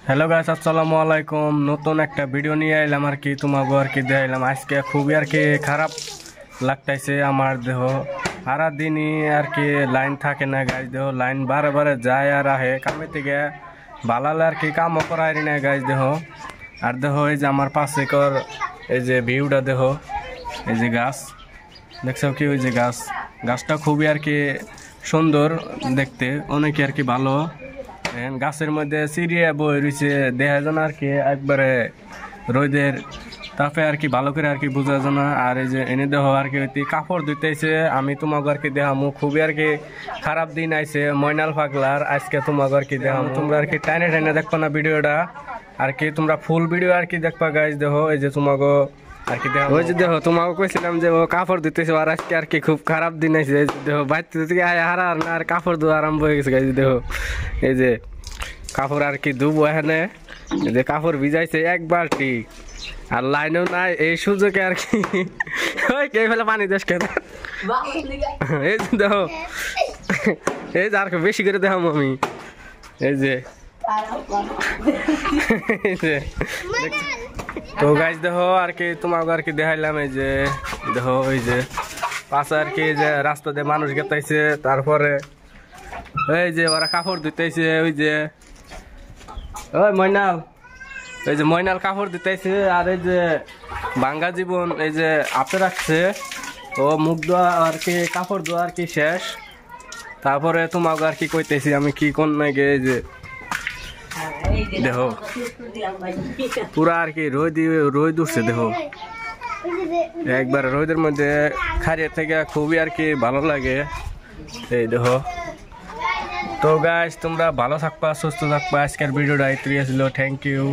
Hello guys, আসসালামু আলাইকুম। নতুন একটা ভিডিও নিয়ে এলাম আর কি, তোমাকে আর কি দেখাইলাম। আজকে খুবই আর কি খারাপ লাগতেছে আমার দেহ। সারা দিনই আর কি লাইন থাকে না গাইস, দেহ লাইন বারে বারে যায় আর আহে কামে থেকে ভালালে আর কি কামও করাই না গাইস দেহ। আর দেহ এই যে আমার পাশে কর এই যে ভিউটা দেহ, এই যে গাছ দেখছো কি, ওই যে গাছটা খুবই আর কি সুন্দর দেখতে, অনেকে আর কি ভালো। গাছের মধ্যে সিরিয়া বই রয়েছে, দেখা যায় না আর কি একবারে রোদের তাপে আর কি ভালো করে আর কি বোঝা যায় না। আর এই যে এনে দেহ আর কি কাপড় ধুইতেছে, আমি তোমাকে আর কি দেখামো। খুবই আর কি খারাপ দিন আইছে ময়নাল পাগলার, আজকে তোমাকে আর কি দেখামো। তোমরা আর কি টাইনে টাইনে দেখবা না ভিডিওটা, আর কি তোমরা ফুল ভিডিও আর কি দেখবা গাইজ। দেখো এই যে তোমাকে আর কি দেখো, ওই যে দেখো তোমাকে কইছিলাম যে ও কাপড় ধুইতেছে, আর আজকে আর কি খুব খারাপ দিন আইছে। দেখো বাইতে থেকে হারা আর কাপড় ধোয়া আরম্ভ হয়ে গেছে গাইজ। দেখো এই যে কাপড় আর কি ধুবো এখানে, যে কাপড় ভিজাইছে এক বালতি, আর লাইনও নাই এই সুযোগে আর কি ওই কে ফেলে পানি দেশ খেতে। এই যে দেখো, এই যে আর বেশি করে দেখাম আমি। এই যে তো গাইজ দেখো আর কি তোমাকে আর কি দেখাইলাম। এই যে দেখো এই যে পাশে আর কি যে রাস্তা দিয়ে মানুষ গেতাইছে, তারপরে এই যে ওরা কাপড় ধুইতেছে। ওই যে ওই ময়নাল, এই যে ময়নাল কাপড় দিতেছে। আর এই যে বাঙ্গা জীবন এই যে আপে রাখছে, ও মুখ ধোয়া আর কি কাপড় ধোয়া আর কি শেষ। তারপরে তোমাকে আর কি কইতেছি আমি কি কোন নাকি, এই যে দেখো পুরা আর কি রোদ উঠছে। দেখো একবার রোদের মধ্যে খারিয়ে থেকে খুবই আর কি ভালো লাগে। এই দেখো তো গাইস, তোমরা ভালো থাকবা, সুস্থ থাকবা। আজকের ভিডিওটা এই ছিল। Thank you.